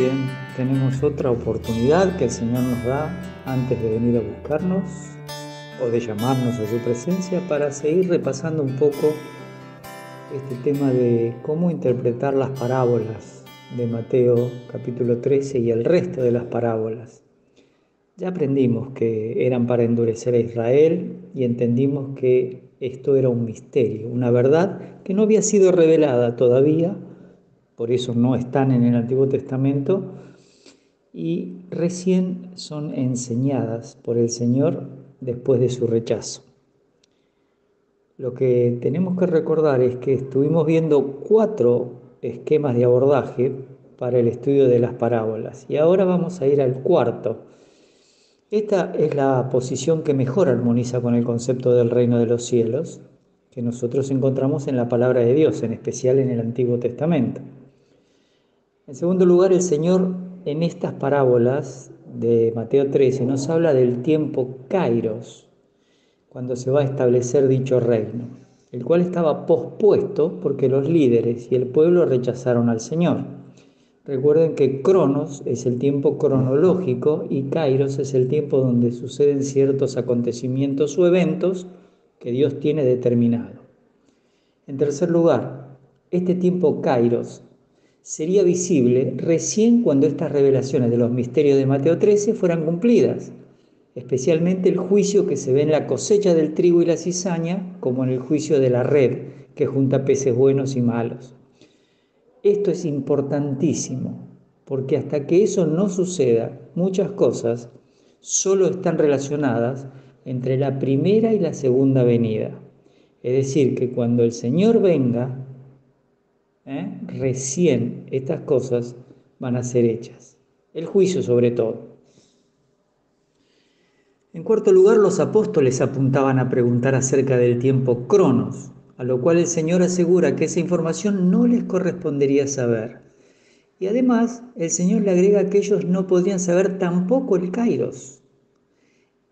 bien, tenemos otra oportunidad que el Señor nos da antes de venir a buscarnos o de llamarnos a su presencia para seguir repasando un poco este tema de cómo interpretar las parábolas de Mateo capítulo 13 y el resto de las parábolas. Ya aprendimos que eran para endurecer a Israel y entendimos que esto era un misterio, una verdad que no había sido revelada todavía, por eso no están en el Antiguo Testamento, y recién son enseñadas por el Señor después de su rechazo. Lo que tenemos que recordar es que estuvimos viendo 4 esquemas de abordaje para el estudio de las parábolas y ahora vamos a ir al cuarto. Esta es la posición que mejor armoniza con el concepto del reino de los cielos que nosotros encontramos en la palabra de Dios, en especial en el Antiguo Testamento. En segundo lugar, el Señor en estas parábolas de Mateo 13 nos habla del tiempo Kairos, cuando se va a establecer dicho reino, el cual estaba pospuesto porque los líderes y el pueblo rechazaron al Señor. Recuerden que Cronos es el tiempo cronológico y Kairos es el tiempo donde suceden ciertos acontecimientos o eventos que Dios tiene determinado. En tercer lugar, este tiempo Kairos sería visible recién cuando estas revelaciones de los misterios de Mateo 13 fueran cumplidas, especialmente el juicio que se ve en la cosecha del trigo y la cizaña, como en el juicio de la red que junta peces buenos y malos. Esto es importantísimo, porque hasta que eso no suceda, muchas cosas solo están relacionadas entre la primera y la segunda venida. Es decir, que cuando el Señor venga, recién estas cosas van a ser hechas. El juicio sobre todo. En cuarto lugar, los apóstoles apuntaban a preguntar acerca del tiempo Cronos, a lo cual el Señor asegura que esa información no les correspondería saber. Y además, el Señor le agrega que ellos no podrían saber tampoco el Kairos.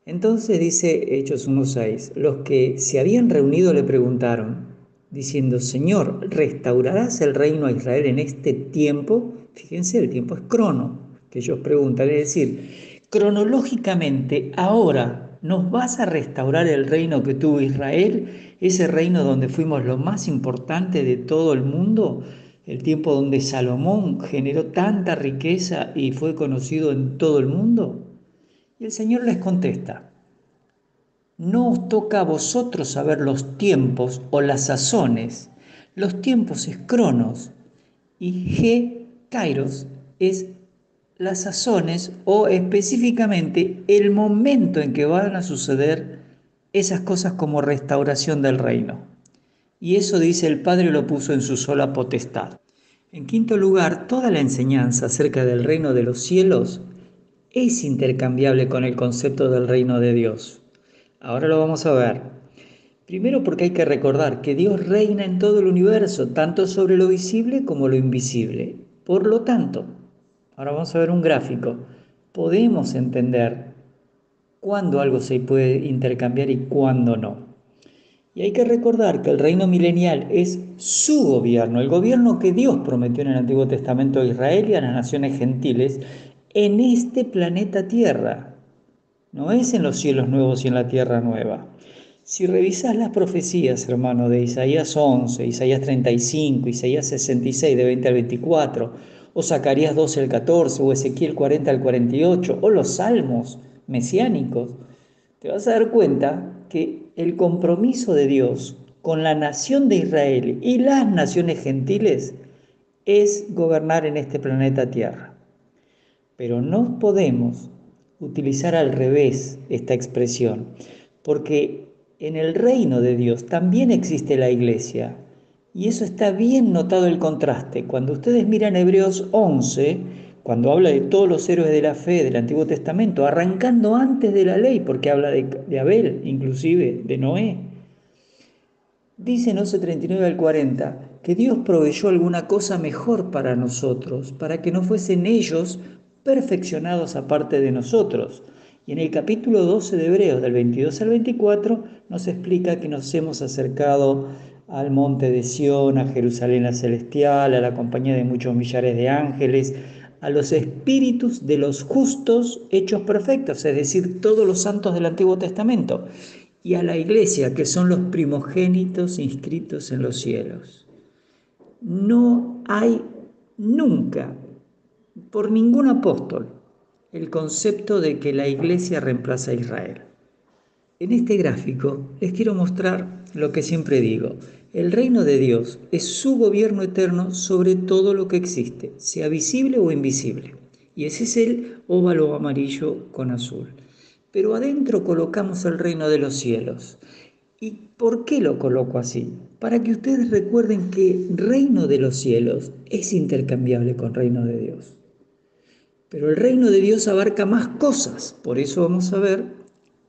Entonces dice Hechos 1:6, los que se habían reunido le preguntaron, diciendo, Señor, ¿restaurarás el reino a Israel en este tiempo? Fíjense, el tiempo es crono, que ellos preguntan, es decir, cronológicamente, ahora, ¿nos vas a restaurar el reino que tuvo Israel? Ese reino donde fuimos lo más importante de todo el mundo, el tiempo donde Salomón generó tanta riqueza y fue conocido en todo el mundo. Y el Señor les contesta, no os toca a vosotros saber los tiempos o las sazones. Los tiempos es cronos y kairos es las sazones o específicamente el momento en que van a suceder esas cosas como restauración del reino. Y eso, dice el Padre, lo puso en su sola potestad. En quinto lugar, toda la enseñanza acerca del reino de los cielos es intercambiable con el concepto del reino de Dios. Ahora lo vamos a ver. Primero porque hay que recordar que Dios reina en todo el universo, tanto sobre lo visible como lo invisible. Por lo tanto, ahora vamos a ver un gráfico. Podemos entender cuándo algo se puede intercambiar y cuándo no. Y hay que recordar que el reino milenial es su gobierno, el gobierno que Dios prometió en el Antiguo Testamento a Israel y a las naciones gentiles en este planeta Tierra. No es en los cielos nuevos y en la tierra nueva. Si revisás las profecías, hermano, de Isaías 11, Isaías 35, Isaías 66, de 20 al 24, o Zacarías 12 al 14, o Ezequiel 40 al 48, o los salmos mesiánicos, te vas a dar cuenta que el compromiso de Dios con la nación de Israel y las naciones gentiles es gobernar en este planeta Tierra. Pero no podemos utilizar al revés esta expresión, porque en el reino de Dios también existe la iglesia, y eso está bien notado el contraste. Cuando ustedes miran Hebreos 11, cuando habla de todos los héroes de la fe del Antiguo Testamento, arrancando antes de la ley, porque habla de Abel, inclusive de Noé, dice en 11:39 al 40 que Dios proveyó alguna cosa mejor para nosotros, para que no fuesen ellos perfeccionados aparte de nosotros. Y en el capítulo 12 de Hebreos, del 22 al 24, nos explica que nos hemos acercado al monte de Sión, a Jerusalén la celestial, a la compañía de muchos millares de ángeles, a los espíritus de los justos hechos perfectos, es decir, todos los santos del Antiguo Testamento, y a la iglesia, que son los primogénitos inscritos en los cielos. No hay nunca, por ningún apóstol, el concepto de que la iglesia reemplaza a Israel. En este gráfico les quiero mostrar lo que siempre digo. El reino de Dios es su gobierno eterno sobre todo lo que existe, sea visible o invisible. Y ese es el óvalo amarillo con azul. Pero adentro colocamos el reino de los cielos. ¿Y por qué lo coloco así? Para que ustedes recuerden que reino de los cielos es intercambiable con reino de Dios. Pero el reino de Dios abarca más cosas. Por eso vamos a ver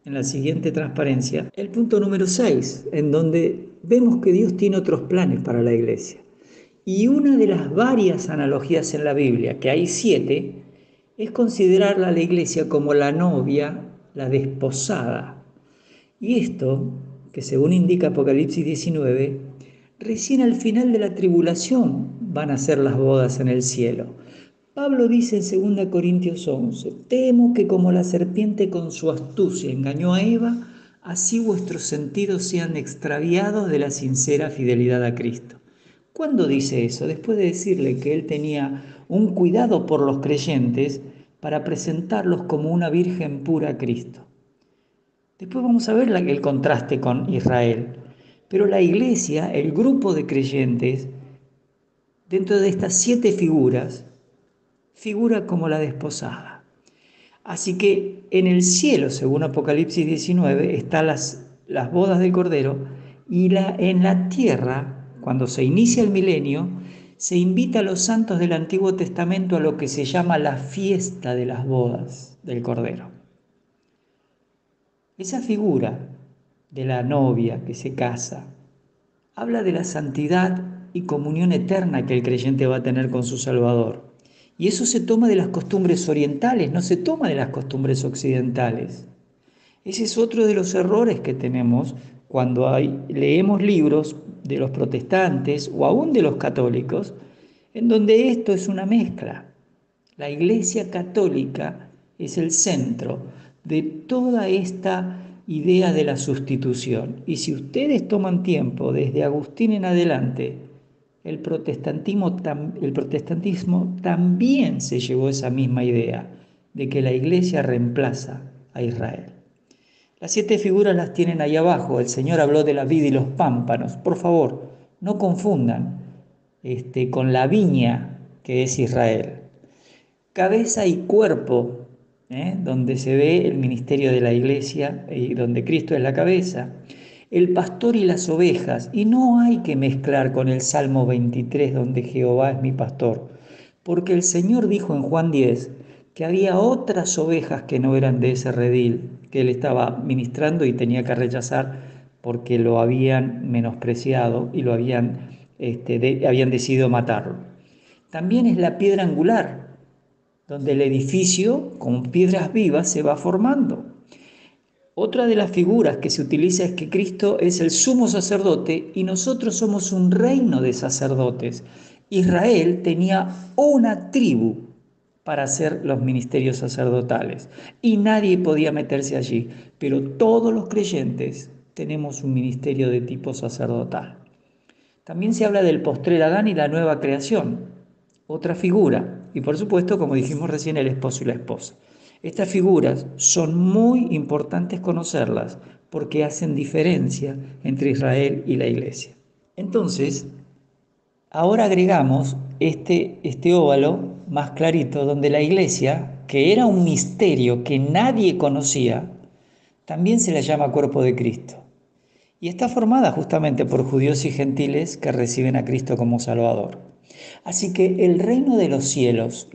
en la siguiente transparencia el punto número 6, en donde vemos que Dios tiene otros planes para la iglesia. Y una de las varias analogías en la Biblia, que hay 7, es considerarla a la iglesia como la novia, la desposada. Y esto, que según indica Apocalipsis 19, recién al final de la tribulación van a ser las bodas en el cielo. Pablo dice en 2 Corintios 11, temo que como la serpiente con su astucia engañó a Eva, así vuestros sentidos sean extraviados de la sincera fidelidad a Cristo. ¿Cuándo dice eso? Después de decirle que él tenía un cuidado por los creyentes para presentarlos como una virgen pura a Cristo. Después vamos a ver el contraste con Israel. Pero la iglesia, el grupo de creyentes, dentro de estas 7 figuras, figura como la desposada. Así que en el cielo, según Apocalipsis 19, están las bodas del Cordero, y en la tierra, cuando se inicia el milenio, se invita a los santos del Antiguo Testamento a lo que se llama la fiesta de las bodas del Cordero. Esa figura de la novia que se casa habla de la santidad y comunión eterna que el creyente va a tener con su Salvador. Y eso se toma de las costumbres orientales, no se toma de las costumbres occidentales. Ese es otro de los errores que tenemos cuando leemos libros de los protestantes o aún de los católicos, en donde esto es una mezcla. La Iglesia Católica es el centro de toda esta idea de la sustitución. Y si ustedes toman tiempo, desde Agustín en adelante, el protestantismo también se llevó esa misma idea de que la Iglesia reemplaza a Israel. Las 7 figuras las tienen ahí abajo. El Señor habló de la vid y los pámpanos. Por favor, no confundan con la viña que es Israel. Cabeza y cuerpo, donde se ve el ministerio de la iglesia y donde Cristo es la cabeza. El pastor y las ovejas, y no hay que mezclar con el Salmo 23, donde Jehová es mi pastor, porque el Señor dijo en Juan 10 que había otras ovejas que no eran de ese redil, que él estaba ministrando y tenía que rechazar porque lo habían menospreciado y habían decidido matarlo. También es la piedra angular, donde el edificio con piedras vivas se va formando. Otra de las figuras que se utiliza es que Cristo es el sumo sacerdote y nosotros somos un reino de sacerdotes. Israel tenía una tribu para hacer los ministerios sacerdotales y nadie podía meterse allí, pero todos los creyentes tenemos un ministerio de tipo sacerdotal. También se habla del postrer Adán y la nueva creación, otra figura, y por supuesto, como dijimos recién, el esposo y la esposa. Estas figuras son muy importantes conocerlas porque hacen diferencia entre Israel y la iglesia. Entonces, ahora agregamos este óvalo más clarito donde la iglesia, que era un misterio que nadie conocía, también se la llama cuerpo de Cristo. Y está formada justamente por judíos y gentiles que reciben a Cristo como Salvador. Así que el reino de los cielos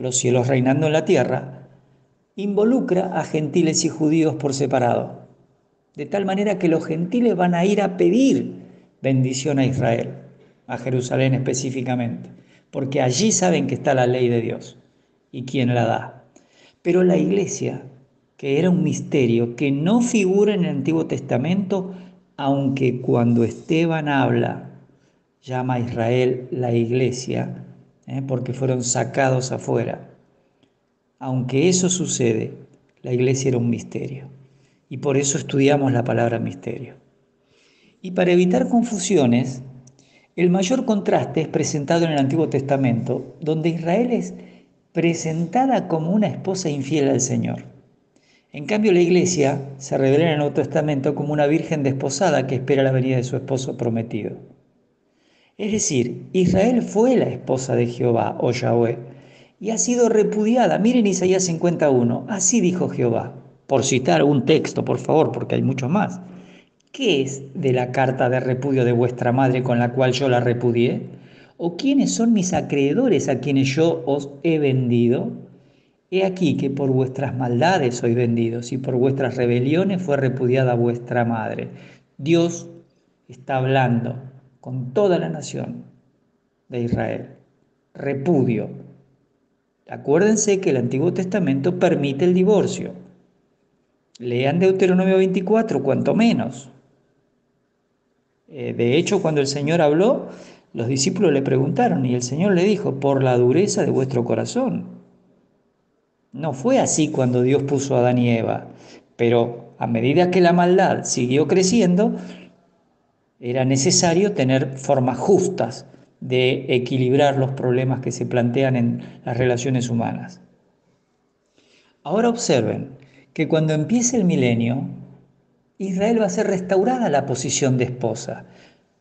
reinando en la tierra, involucra a gentiles y judíos por separado, de tal manera que los gentiles van a ir a pedir bendición a Israel, a Jerusalén específicamente, porque allí saben que está la ley de Dios y quién la da. Pero la iglesia, que era un misterio que no figura en el Antiguo Testamento, aunque cuando Esteban habla, llama a Israel la iglesia, porque fueron sacados afuera. Aunque eso sucede, la iglesia era un misterio. Y por eso estudiamos la palabra misterio. Y para evitar confusiones, el mayor contraste es presentado en el Antiguo Testamento, donde Israel es presentada como una esposa infiel al Señor. En cambio, la iglesia se revela en el Nuevo Testamento como una virgen desposada que espera la venida de su esposo prometido. Es decir, Israel fue la esposa de Jehová o Yahweh y ha sido repudiada. Miren Isaías 51, así dijo Jehová, por citar un texto, por favor, porque hay muchos más. ¿Qué es de la carta de repudio de vuestra madre con la cual yo la repudié? ¿O quiénes son mis acreedores a quienes yo os he vendido? He aquí que por vuestras maldades sois vendidos y por vuestras rebeliones fue repudiada vuestra madre. Dios está hablando con toda la nación de Israel. Repudio. Acuérdense que el Antiguo Testamento permite el divorcio. Lean Deuteronomio 24, cuanto menos. De hecho, cuando el Señor habló, los discípulos le preguntaron y el Señor le dijo, por la dureza de vuestro corazón. No fue así cuando Dios puso a Adán y Eva, pero a medida que la maldad siguió creciendo, era necesario tener formas justas de equilibrar los problemas que se plantean en las relaciones humanas. Ahora observen que cuando empiece el milenio, Israel va a ser restaurada a la posición de esposa.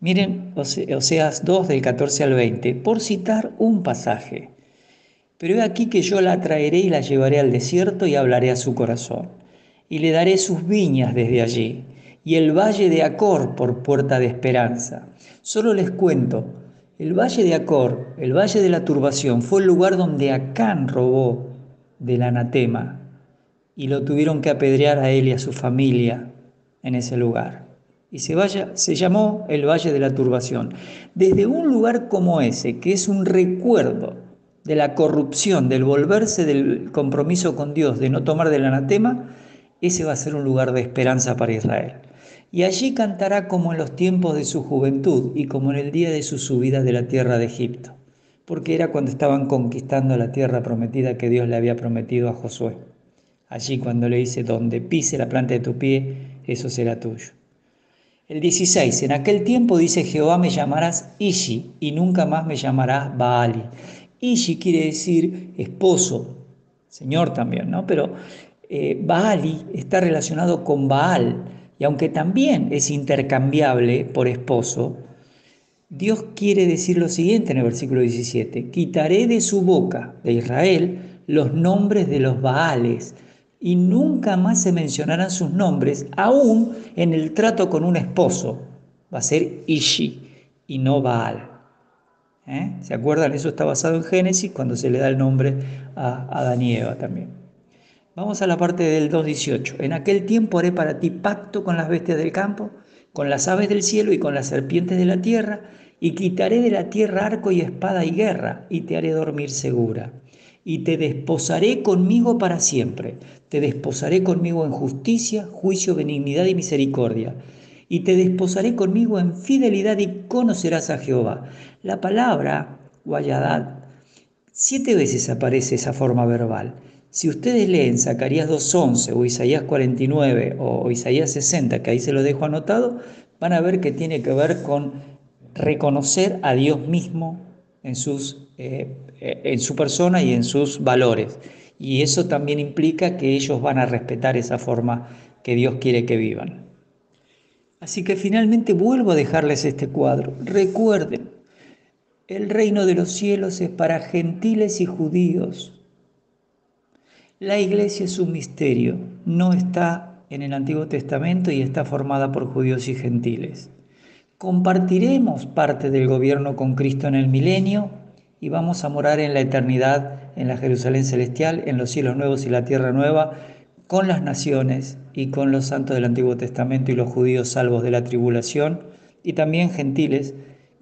Miren Oseas 2 del 14 al 20, por citar un pasaje. Pero he aquí que yo la traeré y la llevaré al desierto y hablaré a su corazón. Y le daré sus viñas desde allí, y el valle de Acor por puerta de esperanza. Solo les cuento, el valle de Acor, el valle de la turbación, fue el lugar donde Acán robó del anatema, y lo tuvieron que apedrear a él y a su familia en ese lugar. Y se llamó el Valle de la Turbación. Desde un lugar como ese, que es un recuerdo de la corrupción, del volverse del compromiso con Dios, de no tomar del anatema, ese va a ser un lugar de esperanza para Israel. Y allí cantará como en los tiempos de su juventud y como en el día de su subida de la tierra de Egipto, porque era cuando estaban conquistando la tierra prometida que Dios le había prometido a Josué. Allí cuando le dice, donde pise la planta de tu pie, eso será tuyo. El 16, en aquel tiempo dice Jehová, me llamarás Ishi y nunca más me llamarás Baali. Ishi quiere decir esposo, Señor también, ¿no? Pero Baali está relacionado con Baal y aunque también es intercambiable por esposo, Dios quiere decir lo siguiente en el versículo 17, quitaré de su boca, de Israel, los nombres de los Baales, y nunca más se mencionarán sus nombres, aún en el trato con un esposo. Va a ser Ishi y no Baal. ¿Se acuerdan? Eso está basado en Génesis, cuando se le da el nombre a Adán y Eva también. Vamos a la parte del 2.18. En aquel tiempo haré para ti pacto con las bestias del campo, con las aves del cielo y con las serpientes de la tierra, y quitaré de la tierra arco y espada y guerra, y te haré dormir segura. Y te desposaré conmigo para siempre. Te desposaré conmigo en justicia, juicio, benignidad y misericordia. Y te desposaré conmigo en fidelidad y conocerás a Jehová. La palabra, Guayadad, 7 veces aparece esa forma verbal. Si ustedes leen Zacarías 2.11 o Isaías 49 o Isaías 60, que ahí se lo dejo anotado, van a ver que tiene que ver con reconocer a Dios mismo en su persona y en sus valores. Y eso también implica que ellos van a respetar esa forma que Dios quiere que vivan. Así que finalmente vuelvo a dejarles este cuadro. Recuerden, el reino de los cielos es para gentiles y judíos. La iglesia es un misterio, no está en el Antiguo Testamento y está formada por judíos y gentiles. Compartiremos parte del gobierno con Cristo en el milenio y vamos a morar en la eternidad, en la Jerusalén celestial, en los cielos nuevos y la tierra nueva, con las naciones y con los santos del Antiguo Testamento y los judíos salvos de la tribulación y también gentiles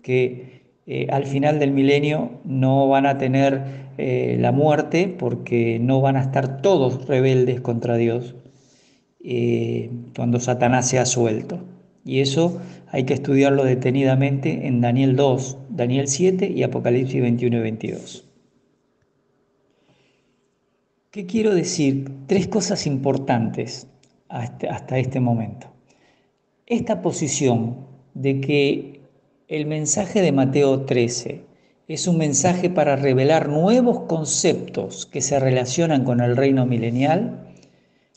que al final del milenio no van a tener la muerte porque no van a estar todos rebeldes contra Dios cuando Satanás sea suelto. Y eso hay que estudiarlo detenidamente en Daniel 2, Daniel 7 y Apocalipsis 21 y 22. ¿Qué quiero decir? Tres cosas importantes hasta este momento. Esta posición de que el mensaje de Mateo 13 es un mensaje para revelar nuevos conceptos que se relacionan con el reino milenial,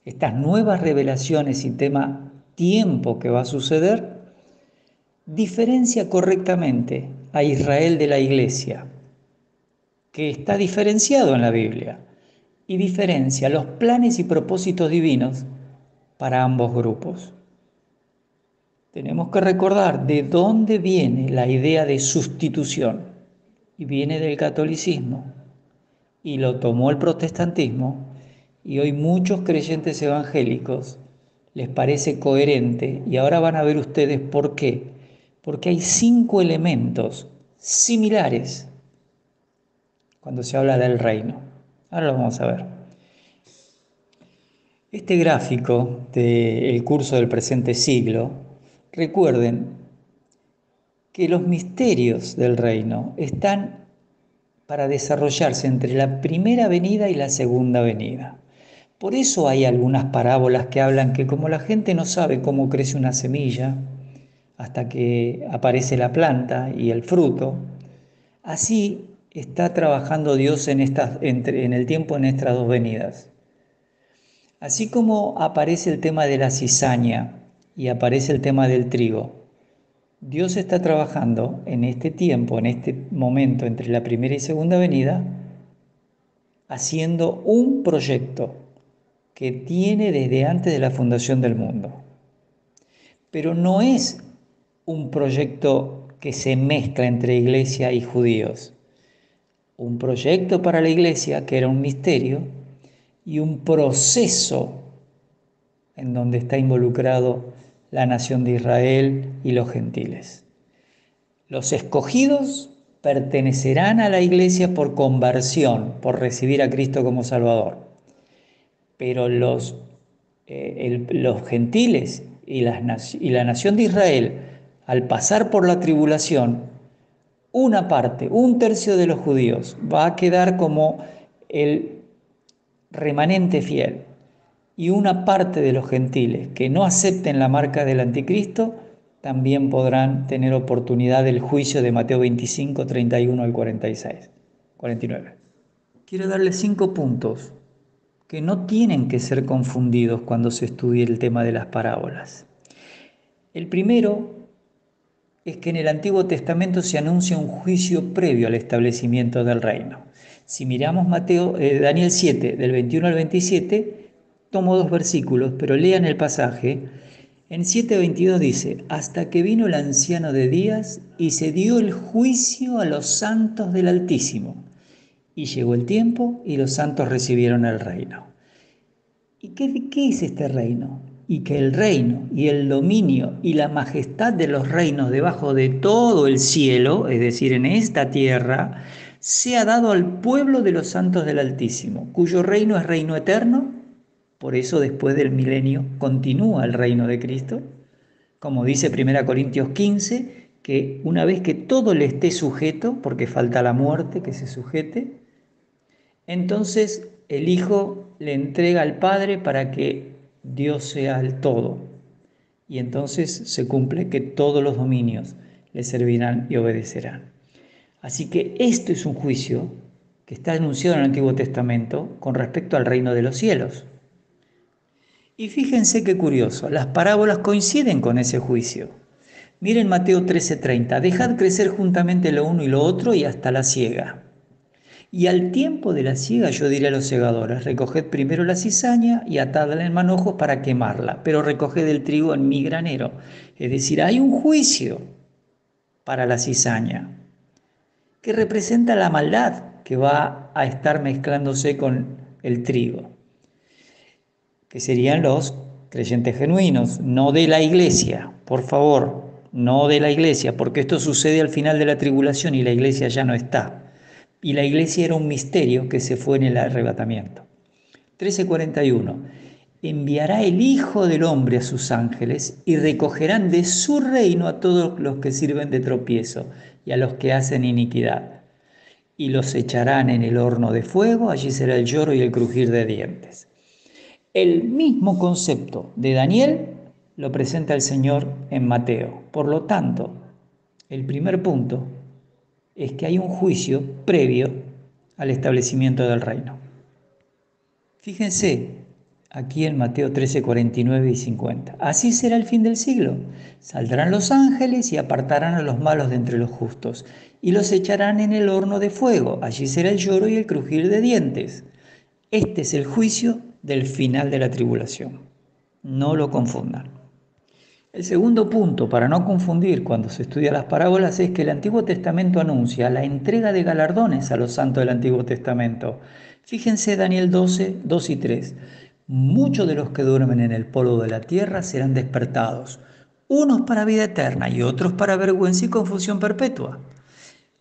estas nuevas revelaciones y tema tiempo que va a suceder, diferencia correctamente a Israel de la iglesia, que está diferenciado en la Biblia, y diferencia los planes y propósitos divinos para ambos grupos. Tenemos que recordar de dónde viene la idea de sustitución, y viene del catolicismo, y lo tomó el protestantismo, y hoy muchos creyentes evangélicos les parece coherente, y ahora van a ver ustedes por qué. Porque hay 5 elementos similares cuando se habla del reino. Ahora lo vamos a ver. Este gráfico del curso del presente siglo, recuerden que los misterios del reino están para desarrollarse entre la primera venida y la segunda venida. Por eso hay algunas parábolas que hablan que como la gente no sabe cómo crece una semilla hasta que aparece la planta y el fruto, así está trabajando Dios en el tiempo en estas dos venidas. Así como aparece el tema de la cizaña y aparece el tema del trigo, Dios está trabajando en este tiempo, en este momento entre la primera y segunda venida, haciendo un proyecto que tiene desde antes de la fundación del mundo. Pero no es un proyecto que se mezcla entre iglesia y judíos. Un proyecto para la iglesia que era un misterio y un proceso en donde está involucrado la nación de Israel y los gentiles. Los escogidos pertenecerán a la iglesia por conversión, por recibir a Cristo como Salvador. Pero los gentiles y la nación de Israel, al pasar por la tribulación, una parte, un tercio de los judíos, va a quedar como el remanente fiel. Y una parte de los gentiles que no acepten la marca del anticristo también podrán tener oportunidad del juicio de Mateo 25, 31 al 49. Quiero darles 5 puntos que no tienen que ser confundidos cuando se estudie el tema de las parábolas. El primero es que en el Antiguo Testamento se anuncia un juicio previo al establecimiento del reino. Si miramos Daniel 7, del 21 al 27, tomo 2 versículos, pero lean el pasaje. En 7:22 dice: hasta que vino el anciano de días y se dio el juicio a los santos del Altísimo. Y llegó el tiempo y los santos recibieron el reino. ¿Y qué es este reino? Y que el reino y el dominio y la majestad de los reinos debajo de todo el cielo, es decir, en esta tierra, sea dado al pueblo de los santos del Altísimo, cuyo reino es reino eterno. Por eso después del milenio continúa el reino de Cristo, como dice 1 Corintios 15, que una vez que todo le esté sujeto, porque falta la muerte que se sujete, entonces el Hijo le entrega al Padre para que Dios sea el todo. Y entonces se cumple que todos los dominios le servirán y obedecerán. Así que esto es un juicio que está anunciado en el Antiguo Testamento con respecto al reino de los cielos. Y fíjense qué curioso, las parábolas coinciden con ese juicio. Miren Mateo 13:30, dejad crecer juntamente lo uno y lo otro y hasta la siega. Y al tiempo de la siega yo diré a los segadores, recoged primero la cizaña y atadla en manojos para quemarla, pero recoged el trigo en mi granero. Es decir, hay un juicio para la cizaña, que representa la maldad que va a estar mezclándose con el trigo, que serían los creyentes genuinos, no de la iglesia, por favor, no de la iglesia, porque esto sucede al final de la tribulación y la iglesia ya no está. Y la iglesia era un misterio que se fue en el arrebatamiento. 13:41. Enviará el Hijo del Hombre a sus ángeles y recogerán de su reino a todos los que sirven de tropiezo y a los que hacen iniquidad. y los echarán en el horno de fuego, allí será el lloro y el crujir de dientes. El mismo concepto de Daniel lo presenta el Señor en Mateo. Por lo tanto, el primer punto es que hay un juicio previo al establecimiento del reino. Fíjense aquí en Mateo 13, 49 y 50. Así será el fin del siglo. Saldrán los ángeles y apartarán a los malos de entre los justos y los echarán en el horno de fuego. Allí será el lloro y el crujir de dientes. Este es el juicio del final de la tribulación. No lo confundan. El segundo punto, para no confundir cuando se estudia las parábolas, es que el Antiguo Testamento anuncia la entrega de galardones a los santos del Antiguo Testamento. Fíjense Daniel 12, 2 y 3. Muchos de los que duermen en el polvo de la tierra serán despertados, unos para vida eterna y otros para vergüenza y confusión perpetua.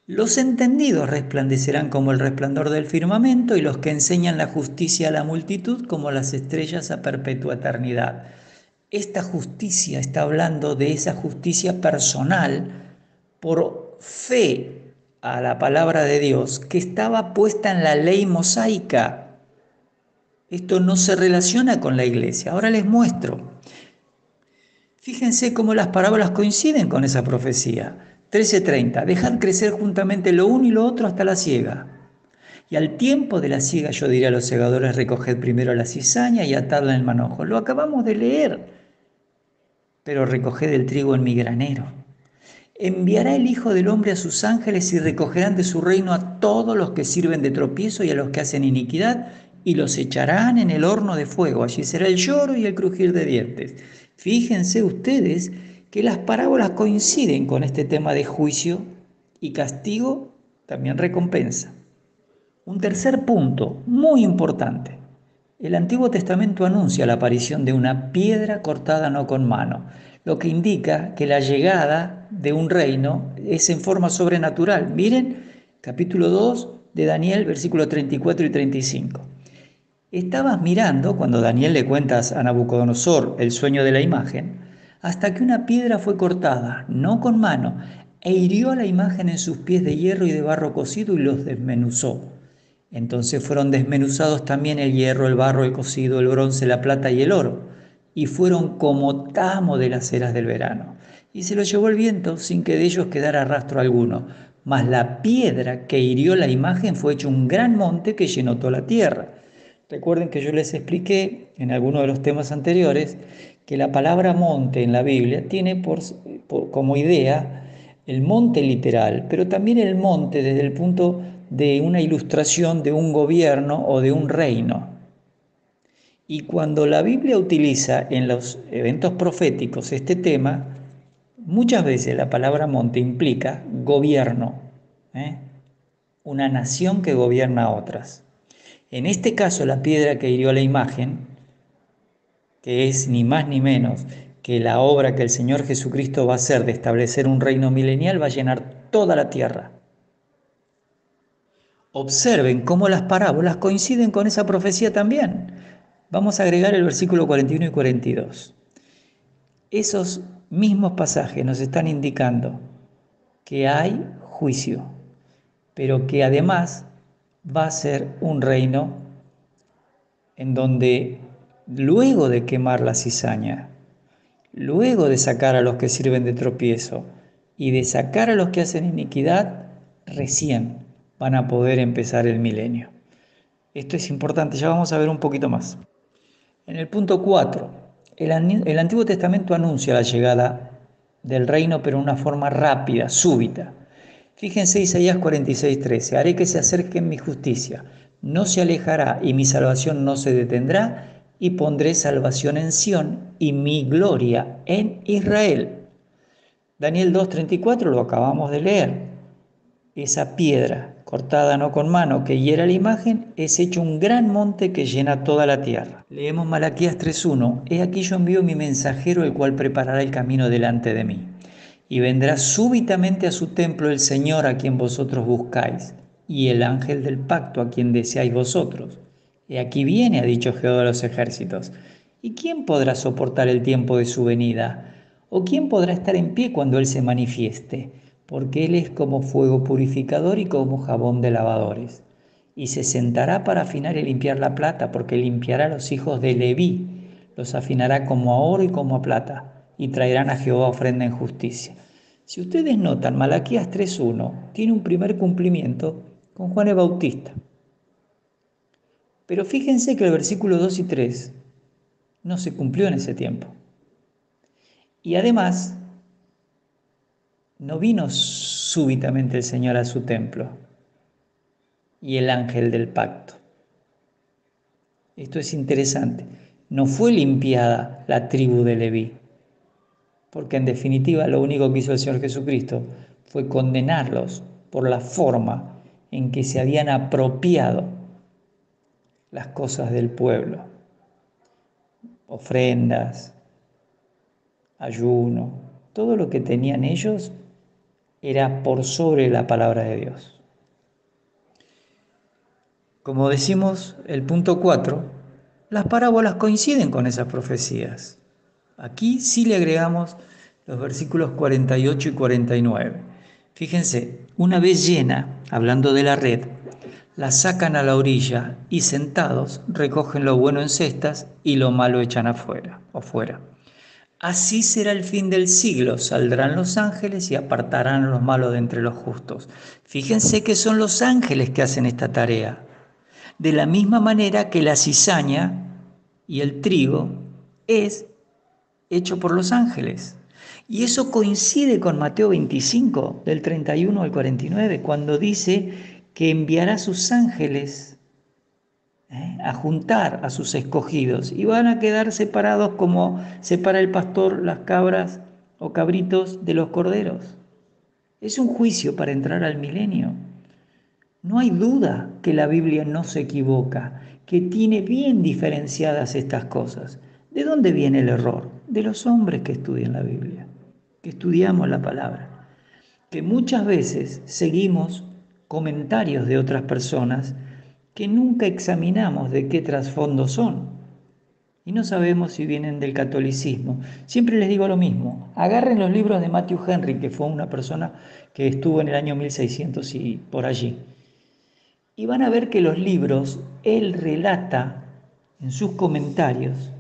Los entendidos resplandecerán como el resplandor del firmamento y los que enseñan la justicia a la multitud como las estrellas a perpetua eternidad. Esta justicia está hablando de esa justicia personal por fe a la palabra de Dios que estaba puesta en la ley mosaica. Esto no se relaciona con la iglesia. Ahora les muestro. Fíjense cómo las parábolas coinciden con esa profecía. 13:30. Dejad crecer juntamente lo uno y lo otro hasta la siega. Y al tiempo de la siega yo diré a los segadores, recoged primero la cizaña y atadla en el manojo. Lo acabamos de leer. Pero recoged el trigo en mi granero. Enviará el Hijo del Hombre a sus ángeles y recogerán de su reino a todos los que sirven de tropiezo y a los que hacen iniquidad, y los echarán en el horno de fuego. Allí será el lloro y el crujir de dientes. Fíjense ustedes que las parábolas coinciden con este tema de juicio y castigo, también recompensa. Un tercer punto muy importante. El Antiguo Testamento anuncia la aparición de una piedra cortada no con mano, lo que indica que la llegada de un reino es en forma sobrenatural. Miren, capítulo 2 de Daniel, versículos 34 y 35. Estabas mirando, cuando Daniel le cuenta a Nabucodonosor el sueño de la imagen, hasta que una piedra fue cortada, no con mano, e hirió a la imagen en sus pies de hierro y de barro cocido y los desmenuzó. Entonces fueron desmenuzados también el hierro, el barro, el cocido, el bronce, la plata y el oro, y fueron como tamo de las eras del verano. Y se los llevó el viento sin que de ellos quedara rastro alguno. Mas la piedra que hirió la imagen fue hecho un gran monte que llenó toda la tierra. Recuerden que yo les expliqué en alguno de los temas anteriores que la palabra monte en la Biblia tiene como idea el monte literal, pero también el monte desde el punto de una ilustración de un gobierno o de un reino. Y cuando la Biblia utiliza en los eventos proféticos este tema, muchas veces la palabra monte implica gobierno, una nación que gobierna a otras. En este caso, la piedra que hirió la imagen, que es ni más ni menos que la obra que el Señor Jesucristo va a hacer de establecer un reino milenial, va a llenar toda la tierra. Observen cómo las parábolas coinciden con esa profecía también. Vamos a agregar el versículo 41 y 42. Esos mismos pasajes nos están indicando que hay juicio, pero que además va a ser un reino en donde luego de quemar la cizaña, luego de sacar a los que sirven de tropiezo y de sacar a los que hacen iniquidad, recién van a poder empezar el milenio. Esto es importante, ya vamos a ver un poquito más. En el punto 4, el Antiguo Testamento anuncia la llegada del reino, pero en una forma rápida, súbita. Fíjense Isaías 46:13, haré que se acerque mi justicia, no se alejará y mi salvación no se detendrá, y pondré salvación en Sión y mi gloria en Israel. Daniel 2:34 lo acabamos de leer. Esa piedra cortada no con mano que hiera la imagen es hecho un gran monte que llena toda la tierra. Leemos Malaquías 3:1, he aquí yo envío mi mensajero, el cual preparará el camino delante de mí. Y vendrá súbitamente a su templo el Señor a quien vosotros buscáis, y el ángel del pacto a quien deseáis vosotros. He aquí viene, ha dicho Jehová de los ejércitos. ¿Y quién podrá soportar el tiempo de su venida? ¿O quién podrá estar en pie cuando Él se manifieste? porque Él es como fuego purificador y como jabón de lavadores. Y se sentará para afinar y limpiar la plata, porque limpiará a los hijos de Leví, los afinará como a oro y como a plata, y traerán a Jehová ofrenda en justicia. Si ustedes notan, Malaquías 3:1 tiene un primer cumplimiento con Juan el Bautista. Pero fíjense que el versículo 2 y 3 no se cumplió en ese tiempo. Y además, no vino súbitamente el Señor a su templo y el ángel del pacto. Esto es interesante. No fue limpiada la tribu de Leví, porque en definitiva lo único que hizo el Señor Jesucristo fue condenarlos por la forma en que se habían apropiado las cosas del pueblo, ofrendas, ayuno, todo lo que tenían ellos era por sobre la palabra de Dios. Como decimos, el punto 4, las parábolas coinciden con esas profecías. Aquí sí le agregamos los versículos 48 y 49. Fíjense, una vez llena, hablando de la red, la sacan a la orilla y sentados recogen lo bueno en cestas y lo malo echan afuera o fuera. Así será el fin del siglo, saldrán los ángeles y apartarán a los malos de entre los justos. Fíjense que son los ángeles que hacen esta tarea. De la misma manera que la cizaña y el trigo es hecho por los ángeles. Y eso coincide con Mateo 25, del 31 al 49, cuando dice que enviará sus ángeles a juntar a sus escogidos y van a quedar separados como separa el pastor las cabras o cabritos de los corderos. Es un juicio para entrar al milenio. No hay duda que la Biblia no se equivoca, que tiene bien diferenciadas estas cosas. ¿De dónde viene el error? De los hombres que estudian la Biblia, que estudiamos la palabra, que muchas veces seguimos comentarios de otras personas que nunca examinamos de qué trasfondo son y no sabemos si vienen del catolicismo. Siempre les digo lo mismo, agarren los libros de Matthew Henry, que fue una persona que estuvo en el año 1600 y por allí, y van a ver que los libros, él relata en sus comentarios,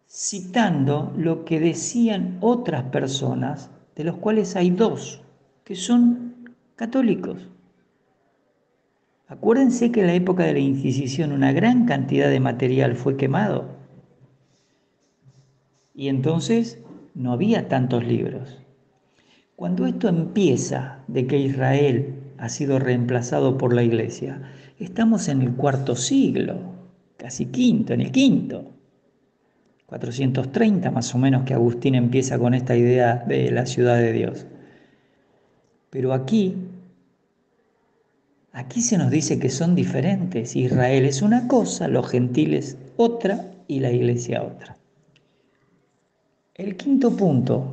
citando lo que decían otras personas, de los cuales hay dos, que son católicos. Acuérdense que en la época de la Inquisición una gran cantidad de material fue quemado. Y entonces no había tantos libros. Cuando esto empieza de que Israel ha sido reemplazado por la Iglesia, estamos en el cuarto siglo, casi quinto, en el quinto. 430 más o menos que Agustín empieza con esta idea de la ciudad de Dios. Pero aquí se nos dice que son diferentes. Israel es una cosa, los gentiles otra y la iglesia otra. El quinto punto,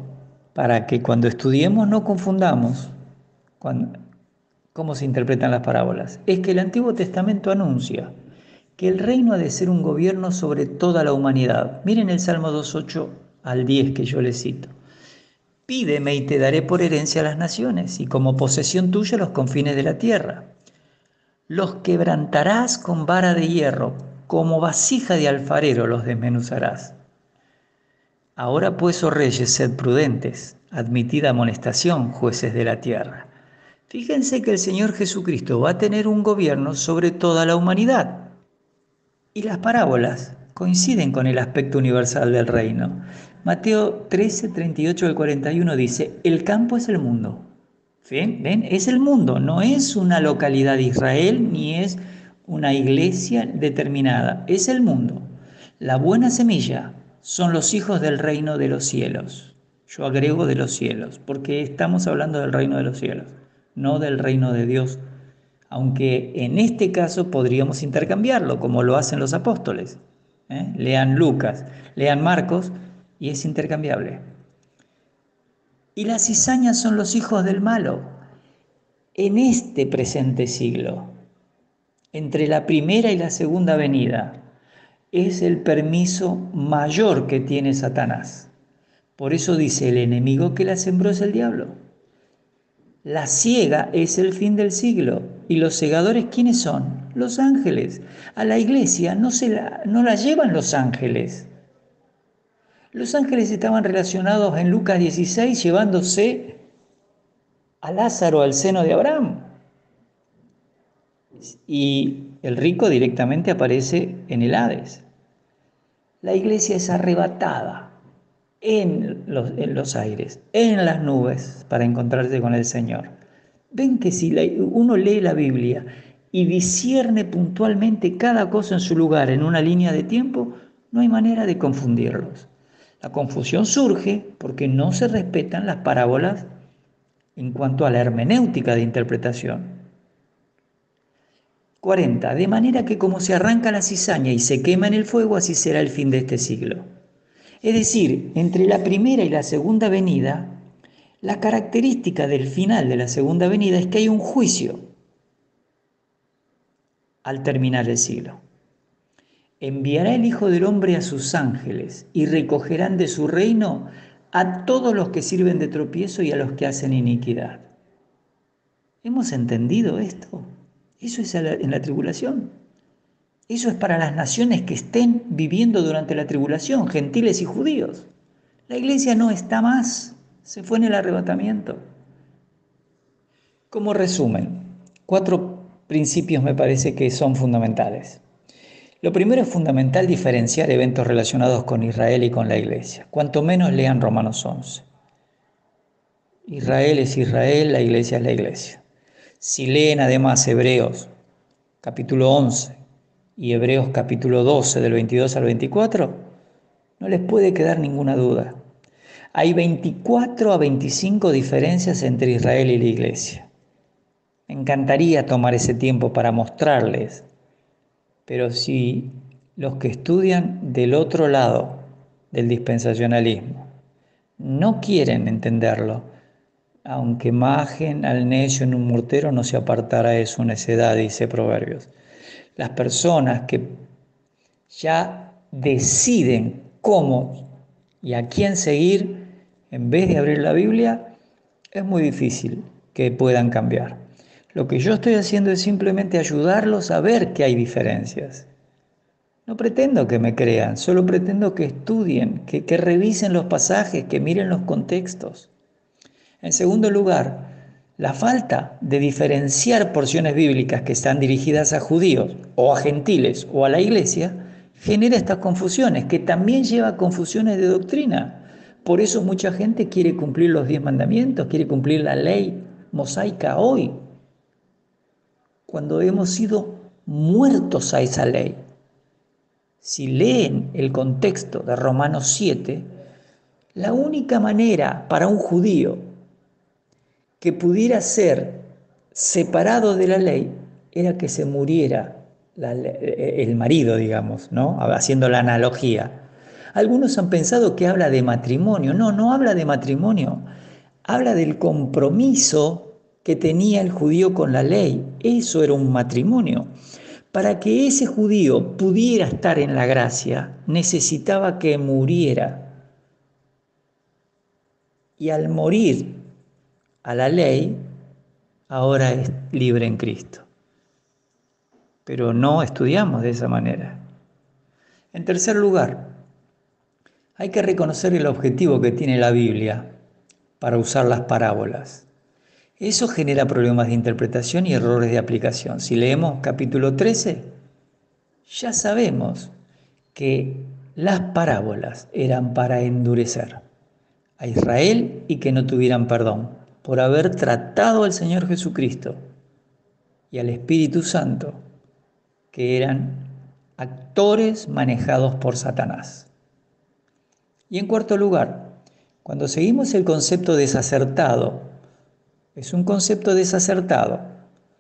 para que cuando estudiemos no confundamos cómo se interpretan las parábolas, es que el Antiguo Testamento anuncia que el reino ha de ser un gobierno sobre toda la humanidad. Miren el Salmo 2:8 al 10 que yo les cito. Pídeme y te daré por herencia a las naciones y como posesión tuya los confines de la tierra. Los quebrantarás con vara de hierro, como vasija de alfarero los desmenuzarás. Ahora pues, oh reyes, sed prudentes, admitid amonestación, jueces de la tierra. Fíjense que el Señor Jesucristo va a tener un gobierno sobre toda la humanidad. Y las parábolas coinciden con el aspecto universal del reino. Mateo 13, 38 al 41 dice, el campo es el mundo. ¿Ven? ¿Ven? Es el mundo, no es una localidad de Israel ni es una iglesia determinada, es el mundo. La buena semilla son los hijos del reino de los cielos. Yo agrego de los cielos, porque estamos hablando del reino de los cielos, no del reino de Dios, aunque en este caso podríamos intercambiarlo, como lo hacen los apóstoles. Lean Lucas, lean Marcos, y es intercambiable. Y las cizañas son los hijos del malo. En este presente siglo, entre la primera y la segunda venida, es el permiso mayor que tiene Satanás. Por eso dice el enemigo que la sembró es el diablo. La siega es el fin del siglo. ¿Y los segadores quiénes son? Los ángeles. A la iglesia no la llevan los ángeles. Los ángeles estaban relacionados en Lucas 16 llevándose a Lázaro al seno de Abraham. Y el rico directamente aparece en el Hades. La iglesia es arrebatada en los aires, en las nubes, para encontrarse con el Señor. Ven que si uno lee la Biblia y discierne puntualmente cada cosa en su lugar en una línea de tiempo, no hay manera de confundirlos. La confusión surge porque no se respetan las parábolas en cuanto a la hermenéutica de interpretación. 40. De manera que como se arranca la cizaña y se quema en el fuego, así será el fin de este siglo. Es decir, entre la primera y la segunda venida, la característica del final de la segunda venida es que hay un juicio al terminar el siglo. Enviará el Hijo del Hombre a sus ángeles y recogerán de su reino a todos los que sirven de tropiezo y a los que hacen iniquidad. ¿Hemos entendido esto? Eso es en la tribulación. Eso es para las naciones que estén viviendo durante la tribulación, gentiles y judíos. La iglesia no está más, se fue en el arrebatamiento. Como resumen, 4 principios me parece que son fundamentales. Lo primero es fundamental diferenciar eventos relacionados con Israel y con la iglesia. Cuanto menos lean Romanos 11. Israel es Israel, la iglesia es la iglesia. Si leen además Hebreos capítulo 11 y Hebreos capítulo 12 del 22 al 24, no les puede quedar ninguna duda. Hay 24 a 25 diferencias entre Israel y la iglesia. Me encantaría tomar ese tiempo para mostrarles, pero si los que estudian del otro lado del dispensacionalismo no quieren entenderlo, aunque majen al necio en un mortero, no se apartará de su necedad, dice Proverbios. Las personas que ya deciden cómo y a quién seguir, en vez de abrir la Biblia, es muy difícil que puedan cambiar. Lo que yo estoy haciendo es simplemente ayudarlos a ver que hay diferencias. No pretendo que me crean, solo pretendo que estudien, que revisen los pasajes, que miren los contextos. En segundo lugar, la falta de diferenciar porciones bíblicas que están dirigidas a judíos o a gentiles o a la iglesia genera estas confusiones, que también lleva a confusiones de doctrina. Por eso mucha gente quiere cumplir los 10 mandamientos, quiere cumplir la ley mosaica hoy, cuando hemos sido muertos a esa ley. Si leen el contexto de Romanos 7, la única manera para un judío que pudiera ser separado de la ley era que se muriera el marido, digamos, ¿no? Haciendo la analogía. Algunos han pensado que habla de matrimonio. No, no habla de matrimonio. Habla del compromiso que tenía el judío con la ley. Eso era un matrimonio. Para que ese judío pudiera estar en la gracia, necesitaba que muriera. Y al morir a la ley, ahora es libre en Cristo. Pero no estudiamos de esa manera. En tercer lugar, hay que reconocer el objetivo que tiene la Biblia para usar las parábolas. Eso genera problemas de interpretación y errores de aplicación. Si leemos capítulo 13, ya sabemos que las parábolas eran para endurecer a Israel y que no tuvieran perdón por haber tratado al Señor Jesucristo y al Espíritu Santo, que eran actores manejados por Satanás. Y en cuarto lugar, cuando seguimos el concepto desacertado, es un concepto desacertado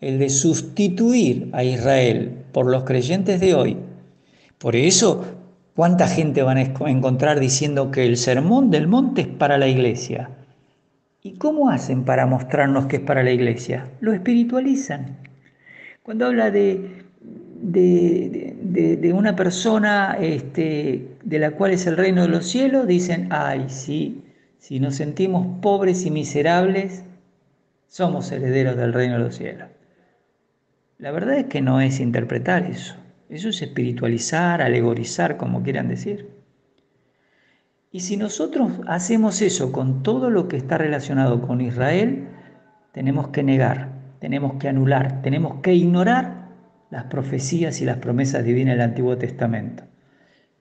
el de sustituir a Israel por los creyentes de hoy. Por eso, ¿cuánta gente van a encontrar diciendo que el sermón del monte es para la iglesia? ¿Y cómo hacen para mostrarnos que es para la iglesia? Lo espiritualizan. Cuando habla de una persona de la cual es el reino de los cielos, dicen, ay, sí, si nos sentimos pobres y miserables, somos herederos del reino de los cielos. La verdad es que no es interpretar eso. Eso es espiritualizar, alegorizar, como quieran decir. Y si nosotros hacemos eso con todo lo que está relacionado con Israel, tenemos que negar, tenemos que anular, tenemos que ignorar las profecías y las promesas divinas del Antiguo Testamento,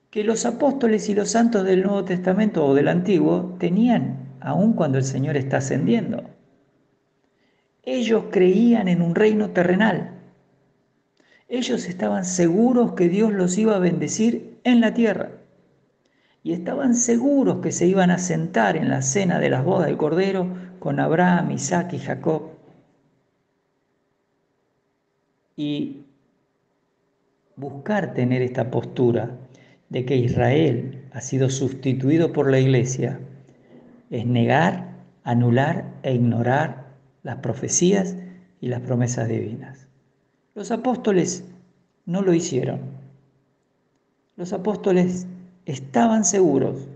que los apóstoles y los santos del Nuevo Testamento o del Antiguo tenían, aun cuando el Señor está ascendiendo. Ellos creían en un reino terrenal. Ellos estaban seguros que Dios los iba a bendecir en la tierra. Y estaban seguros que se iban a sentar en la cena de las bodas del Cordero con Abraham, Isaac y Jacob. Y buscar tener esta postura de que Israel ha sido sustituido por la Iglesia es negar, anular e ignorar las profecías y las promesas divinas. Los apóstoles no lo hicieron. Los apóstoles estaban seguros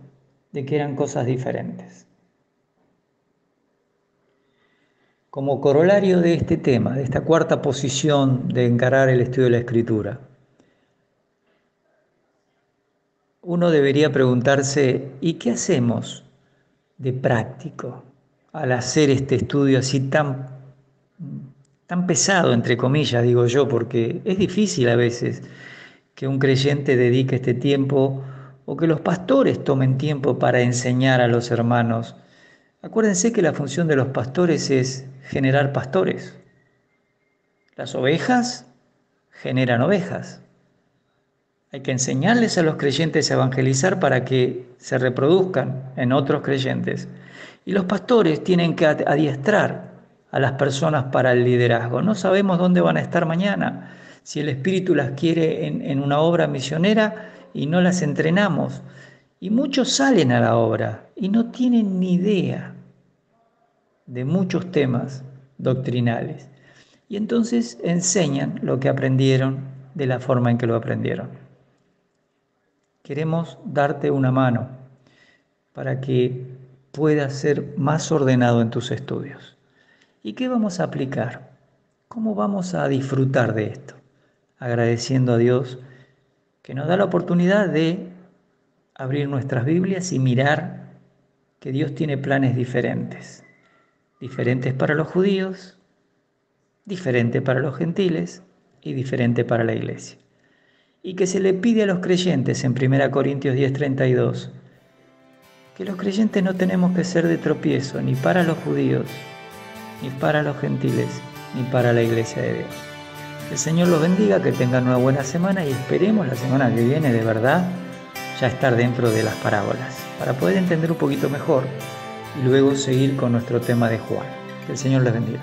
de que eran cosas diferentes. Como corolario de este tema, de esta cuarta posición de encarar el estudio de la Escritura, uno debería preguntarse, ¿y qué hacemos de práctico al hacer este estudio así tan pesado, entre comillas, digo yo, porque es difícil a veces que un creyente dedique este tiempo o que los pastores tomen tiempo para enseñar a los hermanos? Acuérdense que la función de los pastores es generar pastores. Las ovejas generan ovejas. Hay que enseñarles a los creyentes a evangelizar para que se reproduzcan en otros creyentes. Y los pastores tienen que adiestrar a las personas para el liderazgo. No sabemos dónde van a estar mañana, si el Espíritu las quiere en una obra misionera y no las entrenamos. Y muchos salen a la obra y no tienen ni idea de muchos temas doctrinales. Y entonces enseñan lo que aprendieron de la forma en que lo aprendieron. Queremos darte una mano para que puedas ser más ordenado en tus estudios. ¿Y qué vamos a aplicar? ¿Cómo vamos a disfrutar de esto? Agradeciendo a Dios que nos da la oportunidad de abrir nuestras Biblias y mirar que Dios tiene planes diferentes. Diferentes para los judíos, diferente para los gentiles y diferente para la iglesia. Y que se le pide a los creyentes en 1 Corintios 10:32, que los creyentes no tenemos que ser de tropiezo ni para los judíos, ni para los gentiles, ni para la iglesia de Dios. Que el Señor los bendiga, que tengan una buena semana y esperemos la semana que viene de verdad ya estar dentro de las parábolas, para poder entender un poquito mejor y luego seguir con nuestro tema de Juan. Que el Señor les bendiga.